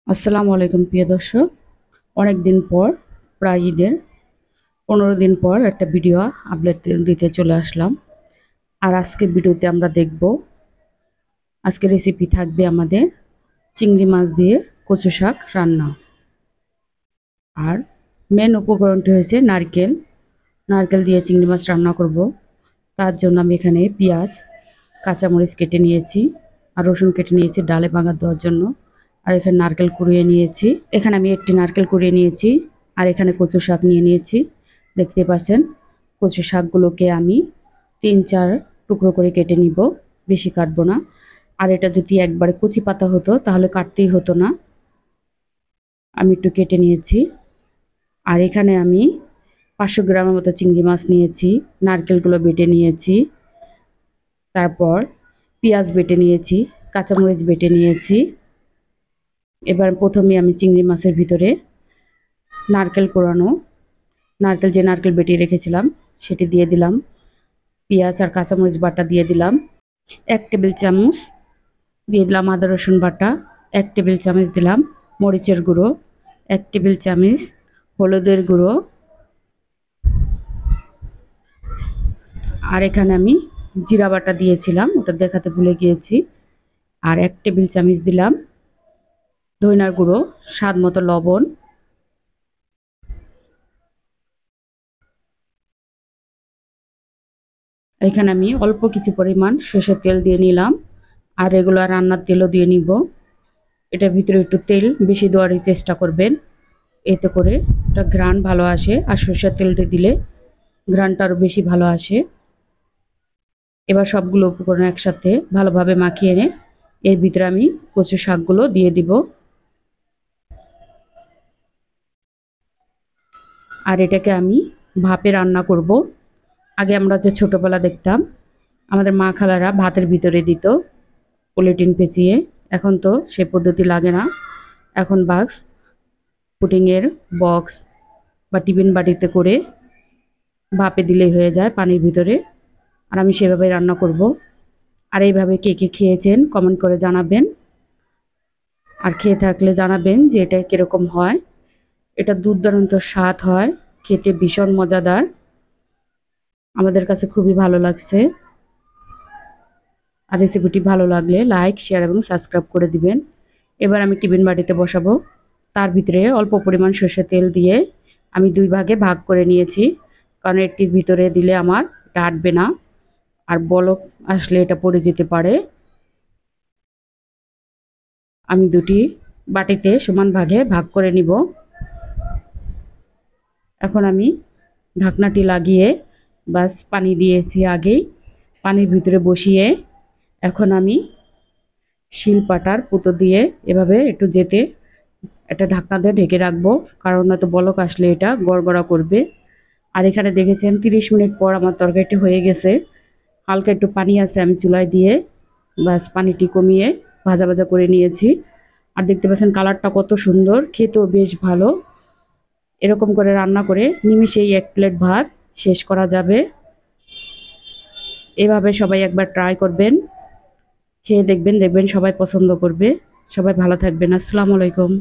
আসসালামু আলাইকুম প্রিয় দর্শক। অনেক দিন পর, প্রায় ঈদের 15 দিন পর একটা ভিডিও আপলোড দিতে চলে আসলাম। আর আজকে ভিডিওতে আমরা দেখব, আজকে রেসিপি থাকবে আমাদের চিংড়ি মাছ দিয়ে কচু শাক রান্না। আর মেন উপকরণটি হয়েছে নারকেল। নারকেল দিয়ে চিংড়ি মাছ রান্না করব। তার জন্য আমি এখানে পেঁয়াজ, কাঁচামরিচ কেটে নিয়েছি আর রসুন কেটে নিয়েছি ডালে বাগার দেওয়ার জন্য। আর এখানে নারকেল কুড়িয়ে নিয়েছি। এখানে আমি একটি নারকেল কুড়িয়ে নিয়েছি। আর এখানে কচু শাক নিয়ে নিয়েছি। দেখতে পাচ্ছেন কচু শাকগুলোকে আমি 3-4 টুকরো করে কেটে নিব, বেশি কাটবো না। আর এটা যদি একবারে কচি পাতা হতো তাহলে কাটতেই হতো না। আমি একটু কেটে নিয়েছি। আর এখানে আমি 500 গ্রামের মতো চিংড়ি মাছ নিয়েছি। নারকেলগুলো বেটে নিয়েছি। তারপর পেঁয়াজ বেটে নিয়েছি, কাঁচামরিচ বেটে নিয়েছি। এবার প্রথমে আমি চিংড়ি মাছের ভিতরে নারকেল কোরানো, যে নারকেল বেটে রেখেছিলাম সেটি দিয়ে দিলাম। পেঁয়াজ আর কাঁচামরিচ বাটা দিয়ে দিলাম। 1 টেবিল চামচ দিয়ে দিলাম আদা রসুন বাটা। 1 টেবিল চামচ দিলাম মরিচের গুঁড়ো। 1 টেবিল চামচ হলুদের গুঁড়ো। আর এখানে আমি জিরা বাটা দিয়েছিলাম, ওটা দেখাতে ভুলে গিয়েছি। আর 1 টেবিল চামচ দিলাম ধনিয়ার গুঁড়ো, স্বাদ মতো লবণ। এখানে আমি অল্প কিছু পরিমাণ সরষের তেল দিয়ে নিলাম। আর রেগুলার রান্নার তেলও দিয়ে নিব। এটার ভিতরে একটু তেল বেশি দেওয়ারই চেষ্টা করবেন, এতে করে এটা ঘ্রাণ ভালো আসে। আর সরষের তেলটা দিলে ঘ্রাণটা আরও বেশি ভালো আসে। এবার সবগুলো উপকরণ একসাথে ভালোভাবে মাখিয়ে এনে এর ভিতরে আমি কচু শাকগুলো দিয়ে দিব। আর এটাকে আমি ভাপে রান্না করব। আগে আমরা যে ছোটোবেলা দেখতাম আমাদের মা খালারা ভাতের ভিতরে দিত পলিথিন পেঁচিয়ে। এখন তো সে পদ্ধতি লাগে না। এখন বাক্স, পুডিংয়ের বক্স বা টিফিন বাটিতে করে ভাপে দিলেই হয়ে যায় পানির ভিতরে। আর আমি সেভাবে রান্না করব। আর এইভাবে কে কে খেয়েছেন কমেন্ট করে জানাবেন। আর খেয়ে থাকলে জানাবেন যে এটা কীরকম হয়। এটা দুর্দান্ত স্বাদ হয়, খেতে ভীষণ মজাদার। আমাদের কাছে খুবই ভালো লাগছে। আর রেসিপিটি ভালো লাগলে লাইক, শেয়ার এবং সাবস্ক্রাইব করে দিবেন। এবার আমি টিফিন বাটিতে বসাবো। তার ভিতরে অল্প পরিমাণ সরষের তেল দিয়ে আমি 2 ভাগে ভাগ করে নিয়েছি, কারণ এটির ভিতরে দিলে আমার এটা আটবে না। আর বলক আসলে এটা পড়ে যেতে পারে। আমি 2টি বাটিতে সমান ভাগে ভাগ করে নিব। এখন আমি ঢাকনাটি লাগিয়ে বাস পানি দিয়েছি আগেই, পানির ভিতরে বসিয়ে এখন আমি শিলপাটার পুতো দিয়ে এভাবে একটু যেতে একটা ঢাকনা দিয়ে ঢেকে রাখবো, কারণ নয়তো বলক আসলে এটা গড়গড়া করবে। আর এখানে দেখেছেন 30 মিনিট পর আমার তরকারিটি হয়ে গেছে। হালকা একটু পানি আছে, আমি চুলায় দিয়ে বাস পানিটি কমিয়ে ভাজা ভাজা করে নিয়েছি। আর দেখতে পাচ্ছেন কালারটা কত সুন্দর, খেতেও বেশ ভালো। এরকম করে রান্না করে নিমিষেই 1 প্লেট ভাত শেষ করা যাবে। এভাবে সবাই একবার ট্রাই করবেন, খেয়ে দেখবেন, সবাই পছন্দ করবে। সবাই ভালো থাকবেন। আসসালামু আলাইকুম।